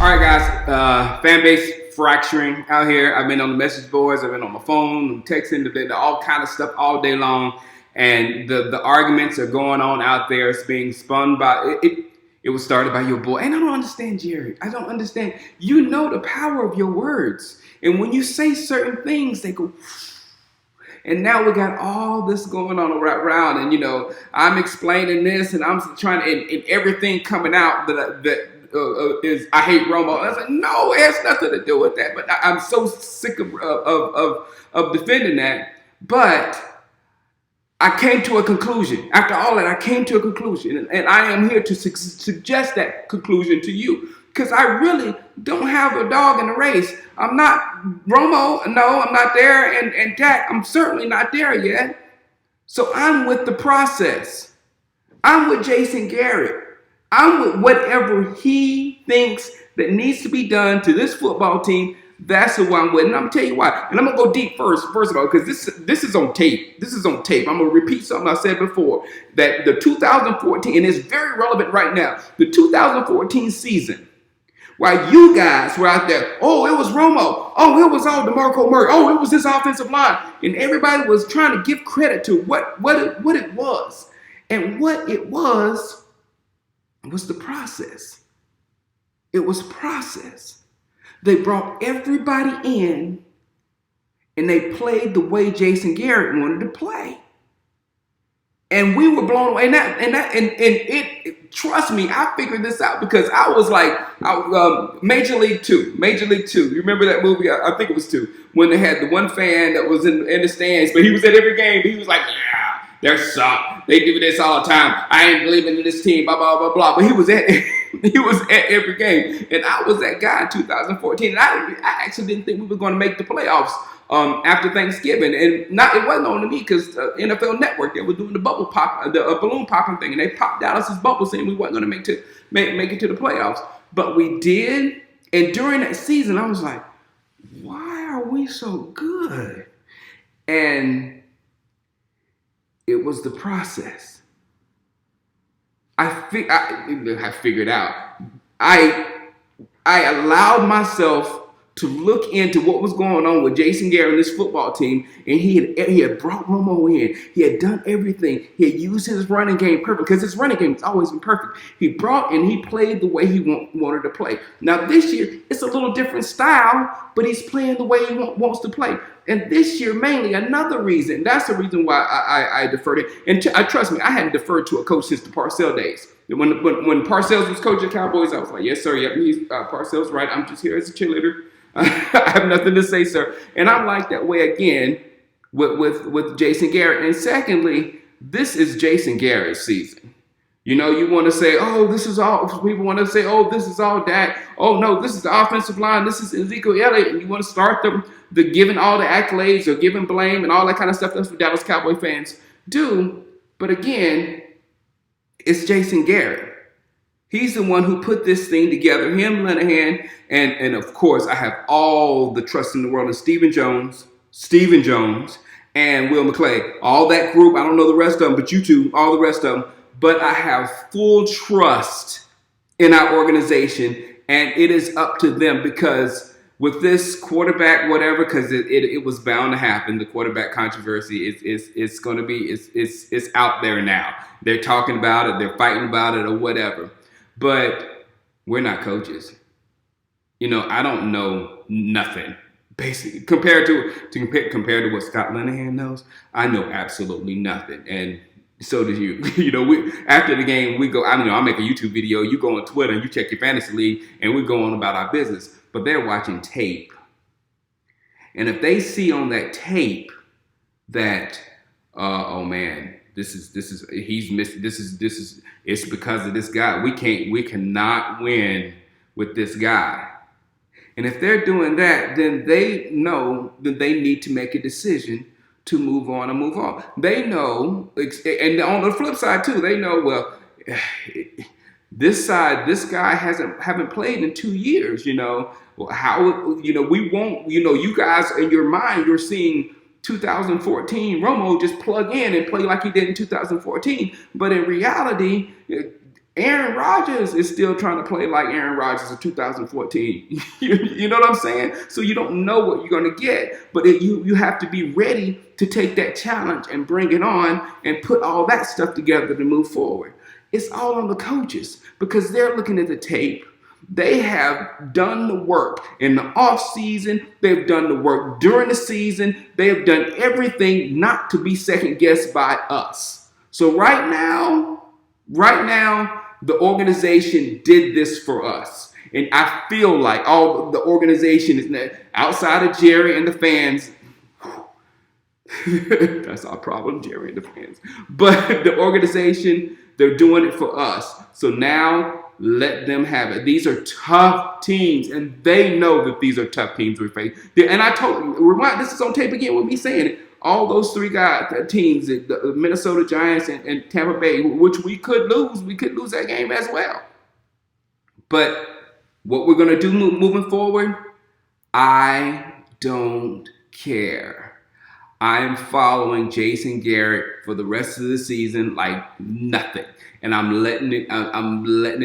All right, guys. Fan base fracturing out here. I've been on the message boards. I've been on my phone, I'm texting, all kind of stuff all day long, and the arguments are going on out there. It's being spun by it. It was started by your boy, and I don't understand, Jerry. I don't understand. You know the power of your words, and when you say certain things, they go. And now we got all this going on around, and I'm explaining this, and I'm trying to, and everything coming out that is I hate Romo. I was like, no, it has nothing to do with that. But I'm so sick of defending that. But I came to a conclusion. After all that, I came to a conclusion, and I am here to suggest that conclusion to you. Because I really don't have a dog in the race. I'm not Romo. No, I'm not there. And Dak, I'm certainly not there yet. So I'm with the process. I'm with Jason Garrett. I'm with whatever he thinks that needs to be done to this football team. That's who I'm with. And I'm going to tell you why. And I'm going to go deep first of all, because this is on tape. This is on tape. I'm going to repeat something I said before. That the 2014, and it's very relevant right now, the 2014 season, while you guys were out there, oh, it was Romo. Oh, it was all DeMarco Murray. Oh, it was this offensive line. And everybody was trying to give credit to what it was. And what it was the process. It was process. They brought everybody in and they played the way Jason Garrett wanted to play. And we were blown away. And trust me, I figured this out because I was like, Major League Two. You remember that movie? I think it was 2, when they had the one fan that was in the stands, but he was at every game. He was like, yeah, they're suck. They do this all the time. I ain't believing in this team, blah, blah, blah, blah. But he was at every game. And I was that guy in 2014. And I actually didn't think we were going to make the playoffs after Thanksgiving. And it wasn't only me, because NFL Network, they were doing the bubble pop, the balloon popping thing. And they popped Dallas's bubble saying we weren't going to make it to the playoffs. But we did. And during that season, I was like, why are we so good? And it was the process. I figured out. I allowed myself to look into what was going on with Jason Garrett and this football team, and he had brought Romo in. He had done everything. He had used his running game perfect, because his running game has always been perfect. He brought and he played the way he wanted to play. Now this year, it's a little different style, but he's playing the way he wants to play. And this year, mainly, another reason, that's the reason why I deferred it. And trust me, I hadn't deferred to a coach since the Parcells days. When Parcells was coaching Cowboys, I was like, yes, sir, yep, Parcells right. I'm just here as a cheerleader. I have nothing to say, sir. And I'm like that way again with Jason Garrett. And secondly, this is Jason Garrett's season. You want to say, oh, this is all, people want to say, oh, this is all Dak. Oh, no, this is the offensive line. This is Ezekiel Elliott. And you want to start the giving all the accolades or giving blame and all that kind of stuff. That's what Dallas Cowboy fans do. But again, it's Jason Garrett. He's the one who put this thing together, him, Linehan, and of course, I have all the trust in the world in Stephen Jones, and Will McClay. All that group, I don't know the rest of them, but you two, all the rest of them. But I have full trust in our organization, and it is up to them, because with this quarterback, whatever, because it was bound to happen, the quarterback controversy it's going to be, it's out there now. They're talking about it, they're fighting about it, or whatever. But we're not coaches. I don't know nothing. Basically, compared to what Scott Linehan knows, I know absolutely nothing. And so do you. We after the game, we go. I'll make a YouTube video. You go on Twitter and you check your fantasy league, and we go on about our business. But they're watching tape, and if they see on that tape that, oh man, he's missed. This is. It's because of this guy. We cannot win with this guy. And if they're doing that, then they know that they need to make a decision to move on. They know, and on the flip side too, they know, well, this guy haven't played in 2 years, Well, how, we won't, you guys in your mind, you're seeing 2014 Romo just plug in and play like he did in 2014. But in reality, Aaron Rodgers is still trying to play like Aaron Rodgers in 2014. You know what I'm saying? So you don't know what you're going to get, but you have to be ready to take that challenge and bring it on and put all that stuff together to move forward. It's all on the coaches because they're looking at the tape. They have done the work in the off season. They've done the work during the season. They have done everything not to be second guessed by us. So right now, the organization did this for us. And I feel like all the organization is outside of Jerry and the fans. That's our problem, Jerry and the fans. But the organization, they're doing it for us. So now let them have it. These are tough teams, and they know that these are tough teams we face. And I told you, this is on tape again with me saying it. All those three teams, the Minnesota Giants and Tampa Bay, which we could lose that game as well. But what we're going to do moving forward, I don't care. I am following Jason Garrett for the rest of the season like nothing, and I'm letting it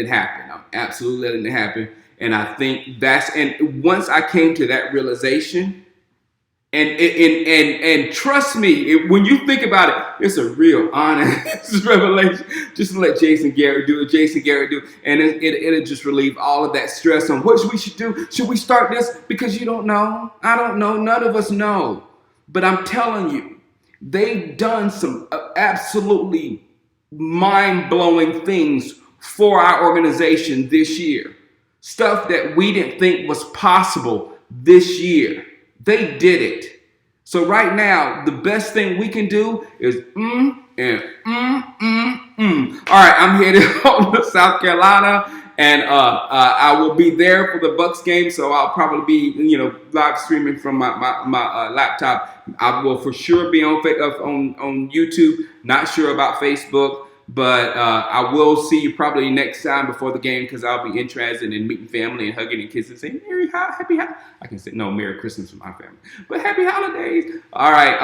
happen. I'm absolutely letting it happen, and I think and once I came to that realization. And trust me, when you think about it, it's a real honest revelation. Just let Jason Garrett do it. And it'll just relieve all of that stress on what we should do. Should we start this? Because you don't know. I don't know. None of us know. But I'm telling you, they've done some absolutely mind-blowing things for our organization this year. Stuff that we didn't think was possible this year. They did it. So right now, the best thing we can do is All right, I'm headed home to South Carolina, and I will be there for the Bucks game. So I'll probably be, live streaming from my laptop. I will for sure be on YouTube. Not sure about Facebook. But I will see you probably next time before the game because I'll be interested in meeting family and hugging and kissing and saying, I can say, no, Merry Christmas for my family. But Happy Holidays. All right.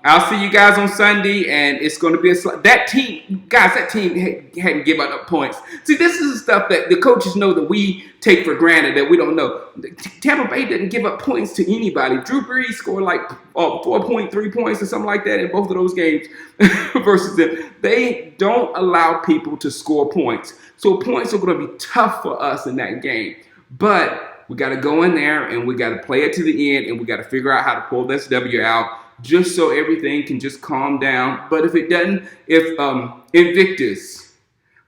I'll see you guys on Sunday, and it's going to be that team hadn't given up points. See, this is the stuff that the coaches know that we take for granted that we don't know. Tampa Bay didn't give up points to anybody. Drew Brees scored like 4.3 points or something like that in both of those games versus them. They don't allow people to score points. So points are going to be tough for us in that game. But we got to go in there, and we got to play it to the end, and we got to figure out how to pull this W out just so everything can just calm down. But if it doesn't, Invictus,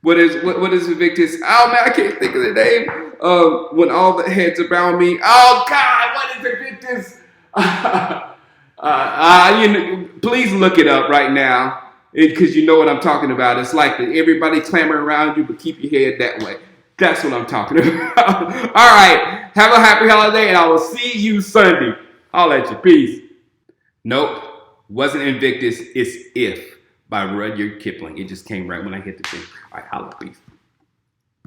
what is Invictus? Oh man, I can't think of the name. When all the heads around me. Oh God, what is Invictus? Please look it up right now because you know what I'm talking about. It's like everybody clamoring around you, but keep your head that way. That's what I'm talking about. All right, have a happy holiday, and I will see you Sunday. I'll let you. Peace. Nope, wasn't Invictus. It's If by Rudyard Kipling. It just came right when I hit the thing. All right, holla, peace.